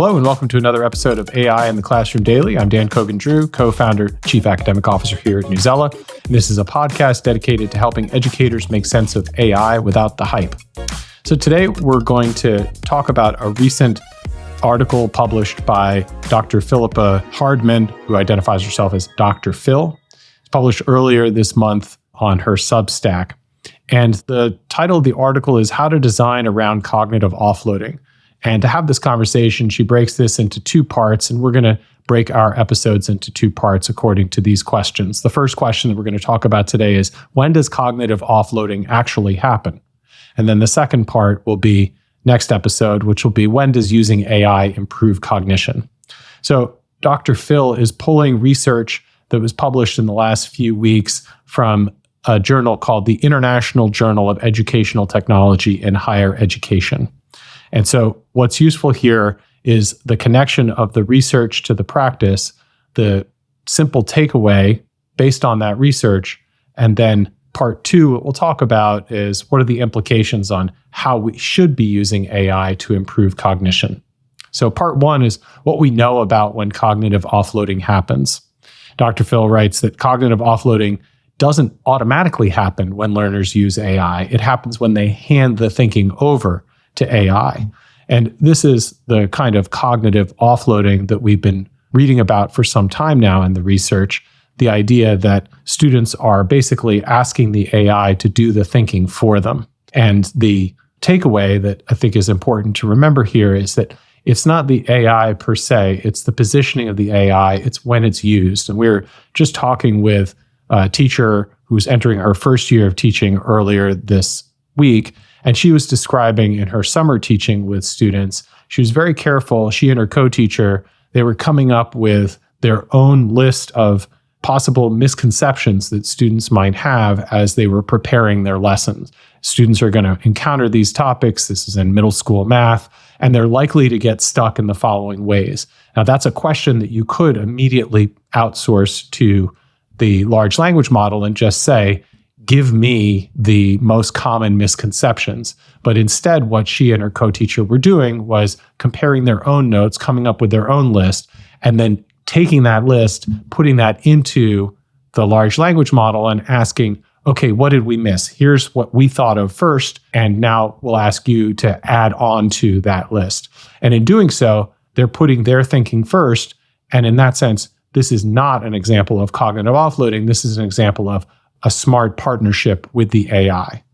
Hello and welcome to another episode of AI in the Classroom Daily. I'm Dan Cogan-Drew, co-founder, chief academic officer here at Newsela. And this is a podcast dedicated to helping educators make sense of AI without the hype. So today we're going to talk about a recent article published by Dr. Philippa Hardman, who identifies herself as Dr. Phil. It's published earlier this month on her Substack. And the title of the article is How to Design Around Cognitive Offloading. And to have this conversation, she breaks this into two parts, and we're going to break our episodes into two parts according to these questions. The first question that we're going to talk about today is, when does cognitive offloading actually happen? And then the second part will be next episode, which will be, when does using AI improve cognition? So Dr. Phil is pulling research that was published in the last few weeks from a journal called the International Journal of Educational Technology in Higher Education. And so what's useful here is the connection of the research to the practice, the simple takeaway based on that research. And then part two, what we'll talk about is what are the implications on how we should be using AI to improve cognition. So part one is what we know about when cognitive offloading happens. Dr. Phil writes that cognitive offloading doesn't automatically happen when learners use AI. It happens when they hand the thinking over to AI. And this is the kind of cognitive offloading that we've been reading about for some time now in the research, the idea that students are basically asking the AI to do the thinking for them. And the takeaway that I think is important to remember here is that it's not the AI per se, it's the positioning of the AI, it's when it's used. And we were just talking with a teacher who's entering her first year of teaching earlier this week, and she was describing in her summer teaching with students, she was very careful. She and her co-teacher, they were coming up with their own list of possible misconceptions that students might have as they were preparing their lessons. Students are going to encounter these topics. This is in middle school math, and they're likely to get stuck in the following ways. Now, that's a question that you could immediately outsource to the large language model and just say, give me the most common misconceptions. But instead, what she and her co-teacher were doing was comparing their own notes, coming up with their own list, and then taking that list, putting that into the large language model and asking, okay, what did we miss? Here's what we thought of first, and now we'll ask you to add on to that list. And in doing so, they're putting their thinking first. And in that sense, this is not an example of cognitive offloading. This is an example of a smart partnership with the AI.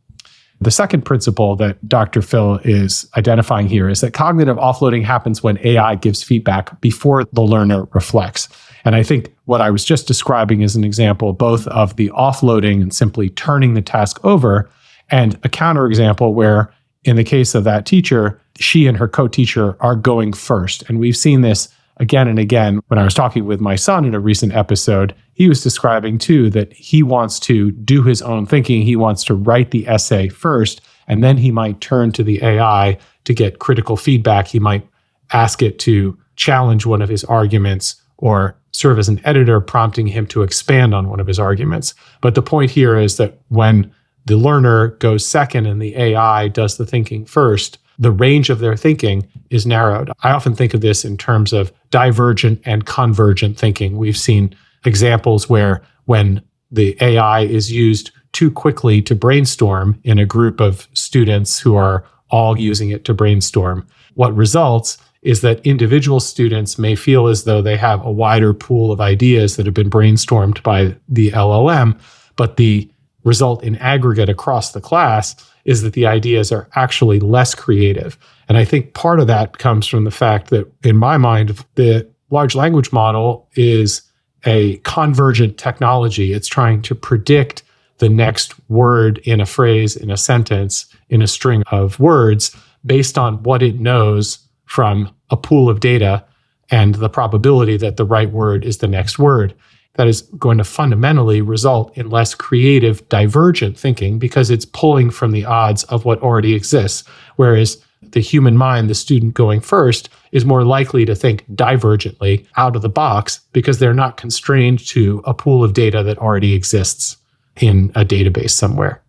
The second principle that Dr. Phil is identifying here is that cognitive offloading happens when AI gives feedback before the learner reflects. And I think what I was just describing is an example both of the offloading and simply turning the task over, and a counterexample where, in the case of that teacher, she and her co-teacher are going first. And we've seen this again and again. When I was talking with my son in a recent episode, he was describing too that he wants to do his own thinking. He wants to write the essay first, and then he might turn to the AI to get critical feedback. He might ask it to challenge one of his arguments or serve as an editor, prompting him to expand on one of his arguments. But the point here is that when the learner goes second and the AI does the thinking first, the range of their thinking is narrowed. I often think of this in terms of divergent and convergent thinking. We've seen examples where when the AI is used too quickly to brainstorm in a group of students who are all using it to brainstorm, what results is that individual students may feel as though they have a wider pool of ideas that have been brainstormed by the LLM, but the result in aggregate across the class is that the ideas are actually less creative. And I think part of that comes from the fact that, in my mind, the large language model is a convergent technology. It's trying to predict the next word in a phrase, in a sentence, in a string of words, based on what it knows from a pool of data and the probability that the right word is the next word. That is going to fundamentally result in less creative, divergent thinking because it's pulling from the odds of what already exists. Whereas the human mind, the student going first, is more likely to think divergently out of the box because they're not constrained to a pool of data that already exists in a database somewhere.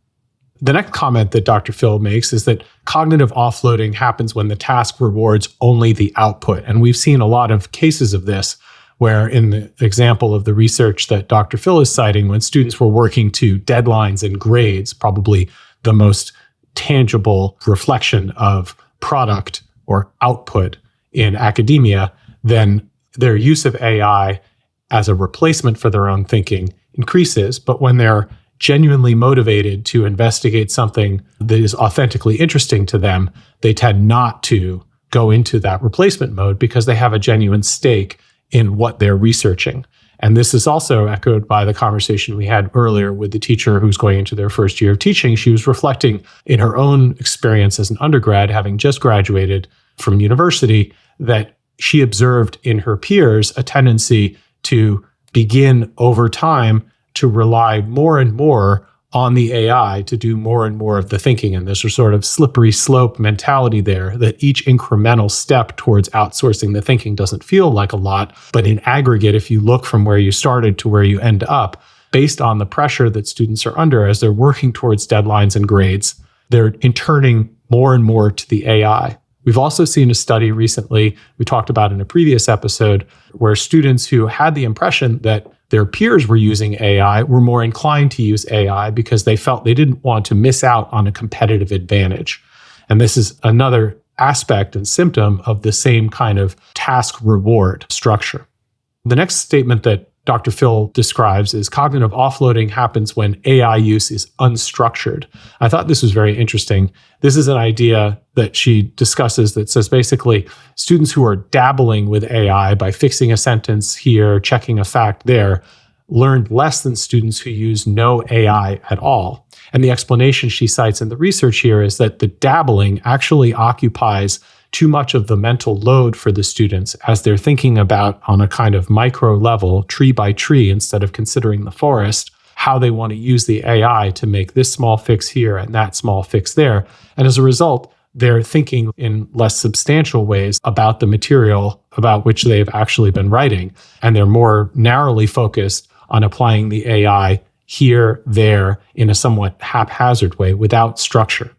The next comment that Dr. Phil makes is that cognitive offloading happens when the task rewards only the output. And we've seen a lot of cases of this, where in the example of the research that Dr. Phil is citing, when students were working to deadlines and grades, probably the most tangible reflection of product or output in academia, then their use of AI as a replacement for their own thinking increases. But when they're genuinely motivated to investigate something that is authentically interesting to them, they tend not to go into that replacement mode because they have a genuine stake in what they're researching. And this is also echoed by the conversation we had earlier with the teacher who's going into their first year of teaching. She was reflecting in her own experience as an undergrad, having just graduated from university, that she observed in her peers a tendency to begin over time to rely more and more on the AI to do more and more of the thinking. And there's a sort of slippery slope mentality there, that each incremental step towards outsourcing the thinking doesn't feel like a lot. But in aggregate, if you look from where you started to where you end up, based on the pressure that students are under as they're working towards deadlines and grades, they're turning more and more to the AI. We've also seen a study recently, we talked about in a previous episode, where students who had the impression that their peers were using AI were more inclined to use AI because they felt they didn't want to miss out on a competitive advantage. And this is another aspect and symptom of the same kind of task reward structure. The next statement that Dr. Phil describes is cognitive offloading happens when AI use is unstructured. I thought this was very interesting. This is an idea that she discusses that says basically students who are dabbling with AI by fixing a sentence here, checking a fact there, learned less than students who use no AI at all. And the explanation she cites in the research here is that the dabbling actually occupies too much of the mental load for the students as they're thinking about, on a kind of micro level, tree by tree, instead of considering the forest, how they want to use the AI to make this small fix here and that small fix there. And as a result, they're thinking in less substantial ways about the material about which they've actually been writing. And they're more narrowly focused on applying the AI here, there, in a somewhat haphazard way without structure.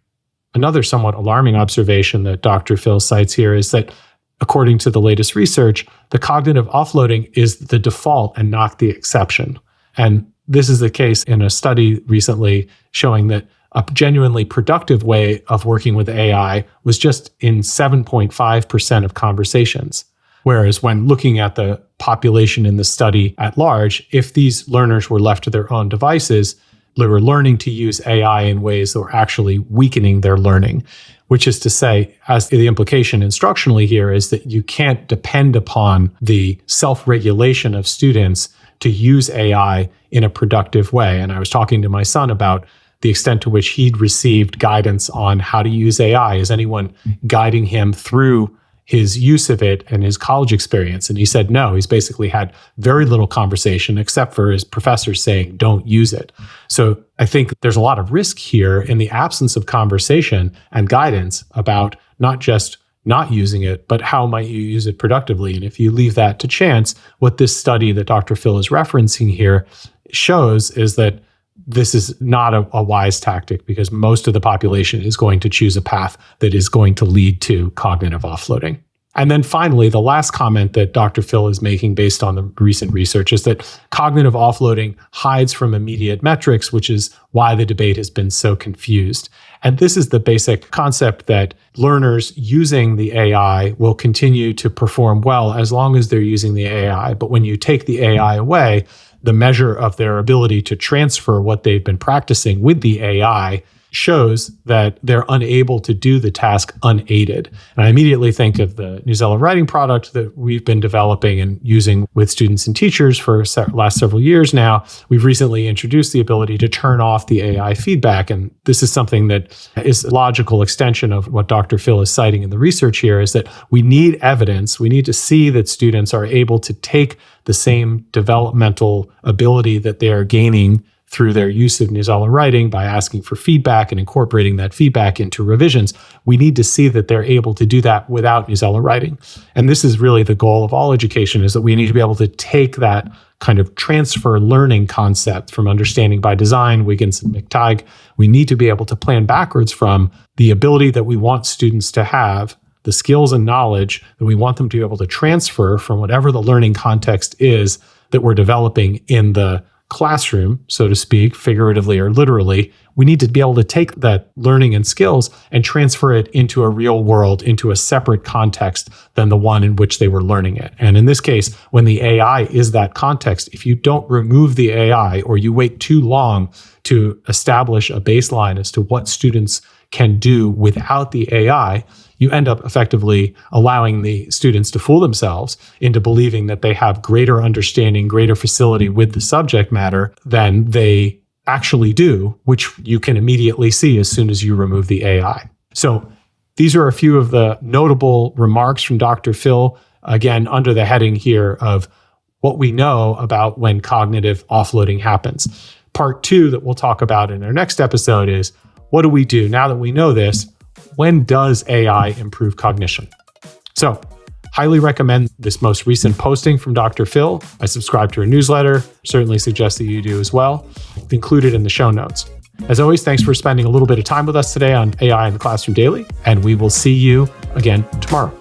Another somewhat alarming observation that Dr. Phil cites here is that, according to the latest research, the cognitive offloading is the default and not the exception. And this is the case in a study recently showing that a genuinely productive way of working with AI was just in 7.5% of conversations. Whereas when looking at the population in the study at large, if these learners were left to their own devices, they were learning to use AI in ways that were actually weakening their learning, which is to say, as the implication instructionally here is that you can't depend upon the self-regulation of students to use AI in a productive way. And I was talking to my son about the extent to which he'd received guidance on how to use AI. Is anyone guiding him through his use of it and his college experience? And he said no. He's basically had very little conversation except for his professors saying, don't use it. So I think there's a lot of risk here in the absence of conversation and guidance about not just not using it, but how might you use it productively. And if you leave that to chance, what this study that Dr. Phil is referencing here shows is that this is not a wise tactic, because most of the population is going to choose a path that is going to lead to cognitive offloading. And then finally, the last comment that Dr. Phil is making based on the recent research is that cognitive offloading hides from immediate metrics, which is why the debate has been so confused. And this is the basic concept that learners using the AI will continue to perform well as long as they're using the AI. But when you take the AI away, the measure of their ability to transfer what they've been practicing with the AI shows that they're unable to do the task unaided. And I immediately think of the Newsella writing product that we've been developing and using with students and teachers for last several years now. We've recently introduced the ability to turn off the AI feedback. And this is something that is a logical extension of what Dr. Phil is citing in the research here, is that we need evidence. We need to see that students are able to take the same developmental ability that they are gaining through their use of Newsella writing by asking for feedback and incorporating that feedback into revisions. We need to see that they're able to do that without Newsella writing. And this is really the goal of all education, is that we need to be able to take that kind of transfer learning concept from understanding by design, Wiggins and McTighe. We need to be able to plan backwards from the ability that we want students to have, the skills and knowledge that we want them to be able to transfer from whatever the learning context is that we're developing in the classroom, so to speak, figuratively or literally. We need to be able to take that learning and skills and transfer it into a real world, into a separate context than the one in which they were learning it. And in this case, when the AI is that context, if you don't remove the AI or you wait too long to establish a baseline as to what students can do without the AI, you end up effectively allowing the students to fool themselves into believing that they have greater understanding, greater facility with the subject matter than they actually do, which you can immediately see as soon as you remove the AI. So these are a few of the notable remarks from Dr. Phil, again, under the heading here of what we know about when cognitive offloading happens. Part 2 that we'll talk about in our next episode is, what do we do now that we know this? When does AI improve cognition? So, highly recommend this most recent posting from Dr. Phil. I subscribe to her newsletter. Certainly suggest that you do as well. It's included in the show notes. As always, thanks for spending a little bit of time with us today on AI in the Classroom Daily, and we will see you again tomorrow.